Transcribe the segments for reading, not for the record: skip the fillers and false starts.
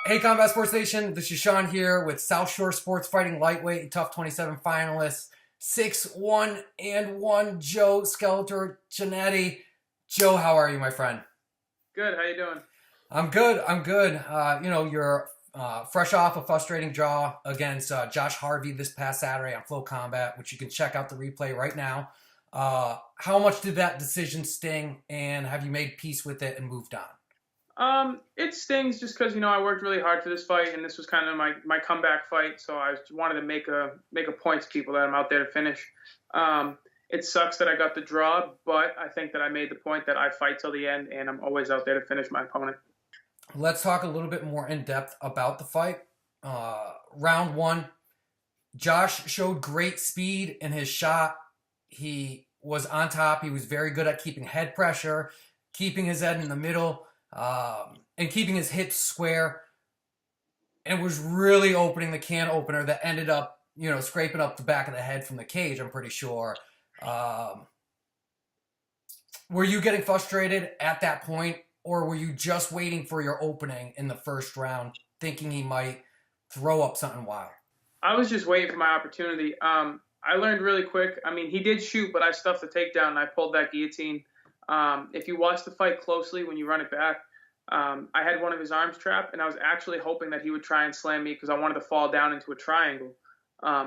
Hey, Combat Sports Nation, this is Sean here with South Shore Sports Fighting Lightweight and Tough 27 finalists, 6-1-1 Joe Skeletor Giannetti. Joe, how are you, my friend? Good. How you doing? I'm good. I'm good. You're fresh off a frustrating draw against Josh Harvey this past Saturday on FloCombat, which you can check out the replay right now. How much did that decision sting, and have you made peace with it and moved on? It stings just because I worked really hard for this fight, and this was kind of my comeback fight. So I wanted to make a point to people that I'm out there to finish. It sucks that I got the draw, but I think that I made the point that I fight till the end, and I'm always out there to finish my opponent. Let's talk a little bit more in depth about the fight. Round one, Josh showed great speed in his shot. He was on top. He was very good at keeping head pressure, keeping his head in the middle, and keeping his hips square. And was really opening the can opener that ended up, scraping up the back of the head from the cage, I'm pretty sure. Were you getting frustrated at that point, or were you just waiting for your opening in the first round, thinking he might throw up something wild? I was just waiting for my opportunity. I learned really quick. I mean, he did shoot, but I stuffed the takedown and I pulled that guillotine. If you watch the fight closely when you run it back, I had one of his arms trapped, and I was actually hoping that he would try and slam me because I wanted to fall down into a triangle.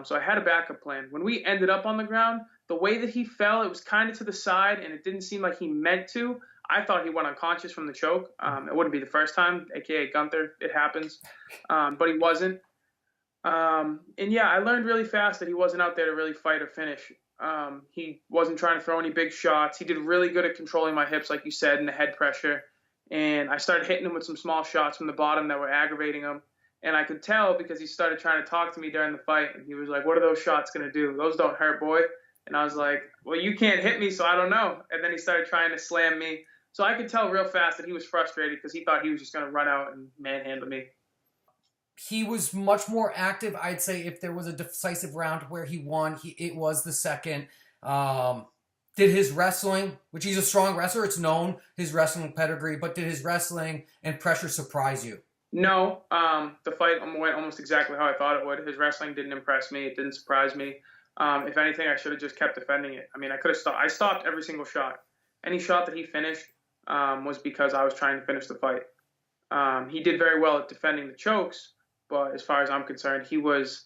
So I had a backup plan. When we ended up on the ground, the way that he fell, it was kind of to the side, and it didn't seem like he meant to. I thought he went unconscious from the choke. It wouldn't be the first time, aka Gunther. It happens, but he wasn't. And yeah, I learned really fast that he wasn't out there to really fight or finish. He wasn't trying to throw any big shots. He did really good at controlling my hips, like you said, and the head pressure. And I started hitting him with some small shots from the bottom that were aggravating him. And I could tell because he started trying to talk to me during the fight. And he was like, "What are those shots going to do? Those don't hurt, boy." And I was like, "Well, you can't hit me, so I don't know." And then he started trying to slam me. So I could tell real fast that he was frustrated because he thought he was just going to run out and manhandle me. He was much more active. I'd say if there was a decisive round where he won, it was the second. Did his wrestling, which he's a strong wrestler, it's known, his wrestling pedigree, but did his wrestling and pressure surprise you? No, the fight went almost exactly how I thought it would. His wrestling didn't impress me. It didn't surprise me. If anything, I should have just kept defending it. I mean, I could have stopped. I stopped every single shot. Any shot that he finished was because I was trying to finish the fight. He did very well at defending the chokes, but as far as I'm concerned, he was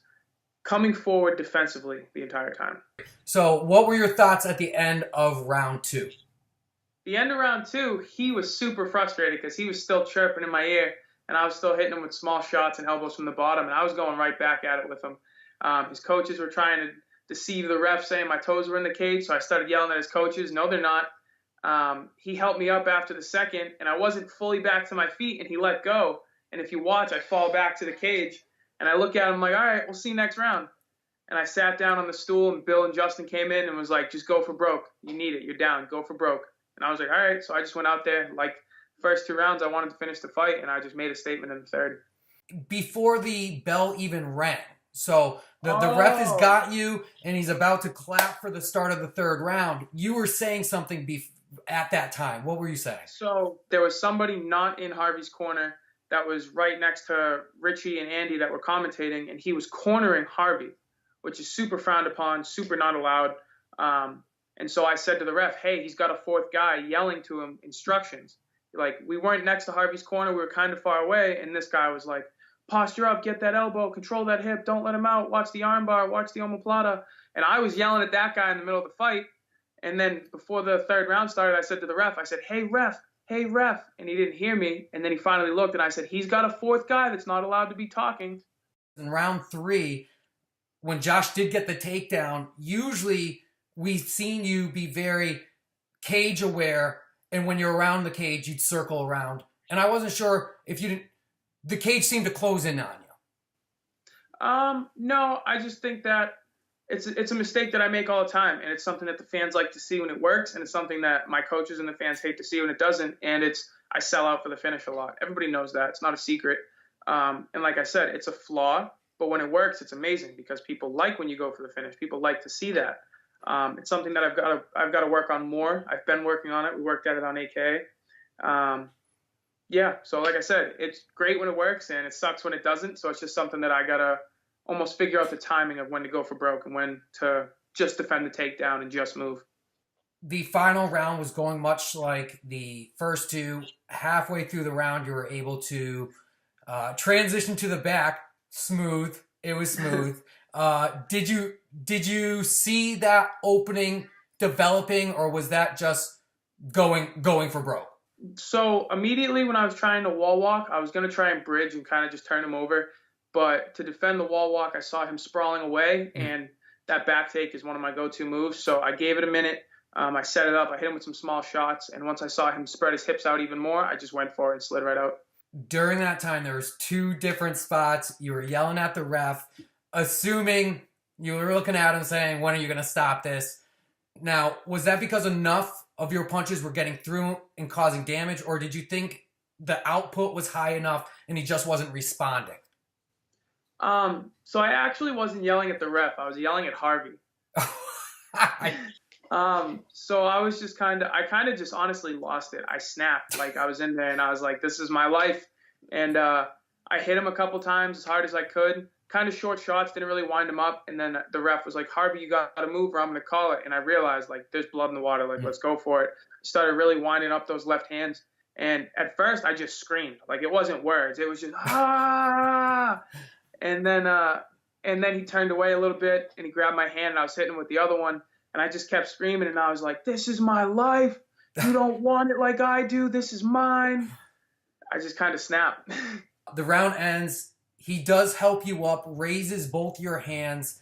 coming forward defensively the entire time. So, what were your thoughts at the end of round two? The end of round two, he was super frustrated because he was still chirping in my ear, and I was still hitting him with small shots and elbows from the bottom, and I was going right back at it with him. His coaches were trying to deceive the ref, saying my toes were in the cage, so I started yelling at his coaches. No, they're not. He helped me up after the second, and I wasn't fully back to my feet, and he let go. And if you watch, I fall back to the cage, and I look at him like, "All right, we'll see you next round." And I sat down on the stool, and Bill and Justin came in and was like, "Just go for broke. You need it. You're down. Go for broke." And I was like, "All right." So I just went out there. Like, first two rounds, I wanted to finish the fight, and I just made a statement in the third. Before the bell even rang. So the ref has Oh. got you, and he's about to clap for the start of the third round. You were saying something at that time. What were you saying? So there was somebody not in Harvey's corner that was right next to Richie and Andy that were commentating, and he was cornering Harvey, which is super frowned upon, super not allowed. And so I said to the ref, "Hey, he's got a fourth guy yelling to him instructions." Like, we weren't next to Harvey's corner. We were kind of far away. And this guy was like, "Posture up, get that elbow, control that hip, don't let him out, watch the armbar, watch the omoplata." And I was yelling at that guy in the middle of the fight. And then before the third round started, I said to the ref, I said, "Hey, ref, hey, ref." And he didn't hear me. And then he finally looked, and I said, "He's got a fourth guy that's not allowed to be talking." In round three, when Josh did get the takedown, usually we've seen you be very cage aware, and when you're around the cage, you'd circle around. And I wasn't sure if you didn't. The cage seemed to close in on you. No, I just think that it's a mistake that I make all the time, and it's something that the fans like to see when it works, and it's something that my coaches and the fans hate to see when it doesn't. And I sell out for the finish a lot. Everybody knows that. It's not a secret. And like I said, it's a flaw, but when it works, it's amazing because people like when you go for the finish. People like to see that. It's something that I've got to work on more. I've been working on it. We worked at it on AKA. Yeah. So like I said, it's great when it works and it sucks when it doesn't. So it's just something that I gotta almost figure out the timing of when to go for broke and when to just defend the takedown and just move. The final round was going much like the first two. Halfway through the round, you were able to transition to the back. Smooth. It was smooth. Did you see that opening developing, or was that just going for broke? So immediately when I was trying to wall walk, I was gonna try and bridge and kind of just turn him over. But to defend the wall walk, I saw him sprawling away, Mm. and that back take is one of my go-to moves. So I gave it a minute. I set it up. I hit him with some small shots, and once I saw him spread his hips out even more, I just went for it and slid right out. During that time, there was two different spots. You were yelling at the ref, assuming you were looking at him saying, "When are you going to stop this?" Now, was that because enough of your punches were getting through and causing damage, or did you think the output was high enough and he just wasn't responding? So I actually wasn't yelling at the ref. I was yelling at Harvey. So I was just I kind of just honestly lost it. I snapped. Like I was in there and I was like, this is my life. And I hit him a couple times as hard as I could. Kind of short shots, didn't really wind him up. And then the ref was like, Harvey, you got to move or I'm going to call it. And I realized like there's blood in the water. Like, let's go for it. Started really winding up those left hands. And at first I just screamed. Like it wasn't words. It was just, ah. And then, and then he turned away a little bit and he grabbed my hand and I was hitting him with the other one. And I just kept screaming and I was like, this is my life. You don't want it like I do. This is mine. I just kind of snapped. The round ends. He does help you up, raises both your hands,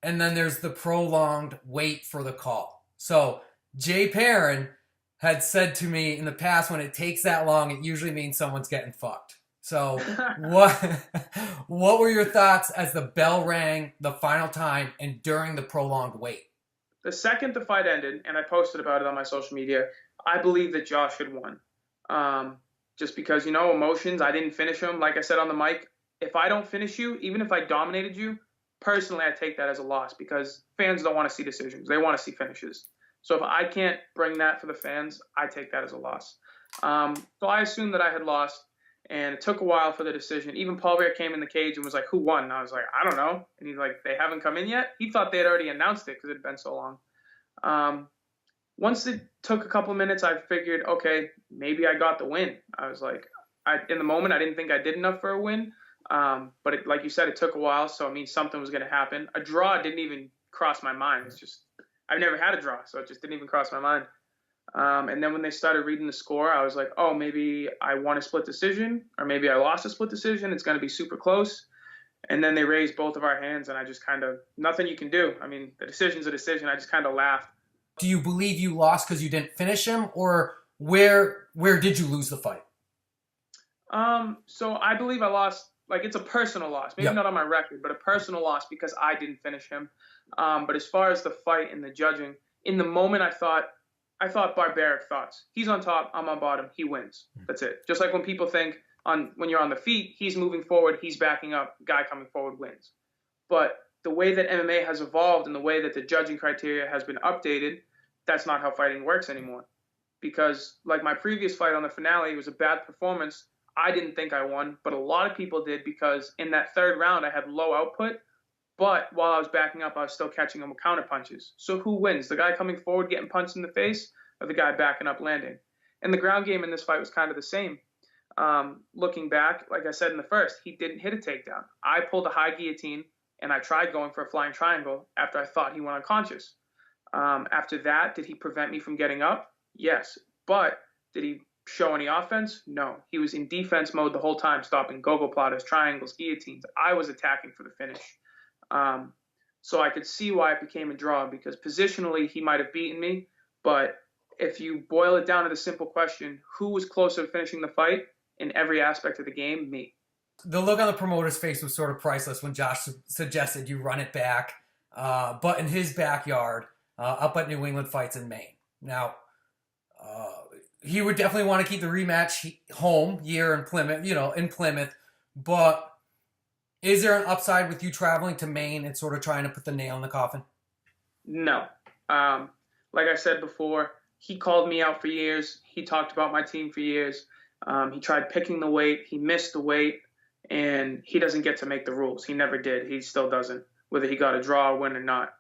and then there's the prolonged wait for the call. So Jay Perrin had said to me in the past, when it takes that long, it usually means someone's getting fucked. So what what were your thoughts as the bell rang the final time and during the prolonged wait? The second the fight ended, and I posted about it on my social media, I believe that Josh had won. Just because, emotions, I didn't finish him. Like I said on the mic, if I don't finish you, even if I dominated you, personally, I take that as a loss because fans don't want to see decisions. They want to see finishes. So if I can't bring that for the fans, I take that as a loss. So I assumed that I had lost, and it took a while for the decision. Even Paul Bear came in the cage and was like, who won? And I was like, I don't know. And he's like, they haven't come in yet? He thought they had already announced it because it had been so long. Once it took a couple minutes, I figured, okay, maybe I got the win. I was like, in the moment, I didn't think I did enough for a win. But like you said, it took a while, so it means something was going to happen. A draw didn't even cross my mind. It's just, I've never had a draw, so it just didn't even cross my mind. And then when they started reading the score, I was like, oh, maybe I won a split decision, or maybe I lost a split decision. It's going to be super close. And then they raised both of our hands, and I just nothing you can do. I mean, the decision's a decision. I just kind of laughed. Do you believe you lost because you didn't finish him, or where did you lose the fight? So I believe I lost. Like it's a personal loss, maybe not on my record, but a personal loss because I didn't finish him. But as far as the fight and the judging, in the moment I thought barbaric thoughts. He's on top, I'm on bottom, he wins. That's it. Just like when people think when you're on the feet, he's moving forward, he's backing up, guy coming forward wins. But the way that MMA has evolved and the way that the judging criteria has been updated, that's not how fighting works anymore. Because like my previous fight on the finale, it was a bad performance. I didn't think I won, but a lot of people did because in that third round I had low output, but while I was backing up, I was still catching them with counter punches. So who wins? The guy coming forward getting punched in the face or the guy backing up landing? And the ground game in this fight was kind of the same. Looking back, like I said in the first, he didn't hit a takedown. I pulled a high guillotine and I tried going for a flying triangle after I thought he went unconscious. After that, did he prevent me from getting up? Yes. But did he show any offense? No. He was in defense mode the whole time, stopping go-go platters, triangles, guillotines. I was attacking for the finish. So I could see why it became a draw because positionally he might have beaten me. But if you boil it down to the simple question, who was closer to finishing the fight in every aspect of the game? Me. The look on the promoter's face was sort of priceless when Josh suggested you run it back, but in his backyard, up at New England Fights in Maine. Now, he would definitely want to keep the rematch home here in Plymouth, but is there an upside with you traveling to Maine and sort of trying to put the nail in the coffin? No. Like I said before, he called me out for years. He talked about my team for years. He tried picking the weight. He missed the weight, and he doesn't get to make the rules. He never did. He still doesn't, whether he got a draw or win or not.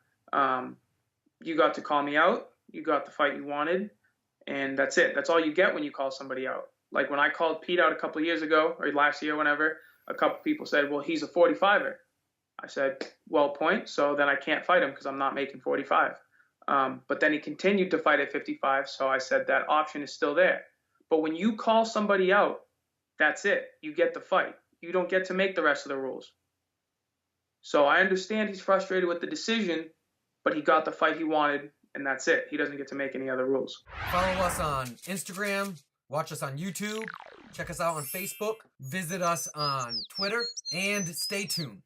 You got to call me out. You got the fight you wanted, and that's it. That's all you get when you call somebody out. Like when I called Pete out a couple of years ago, or last year, whenever, a couple people said, well, he's a 45er. I said, well, point. So then I can't fight him because I'm not making 45. But then he continued to fight at 55. So I said that option is still there. But when you call somebody out, that's it. You get the fight. You don't get to make the rest of the rules. So I understand he's frustrated with the decision, but he got the fight he wanted, and that's it. He doesn't get to make any other rules. Follow us on Instagram. Watch us on YouTube. Check us out on Facebook. Visit us on Twitter. And stay tuned.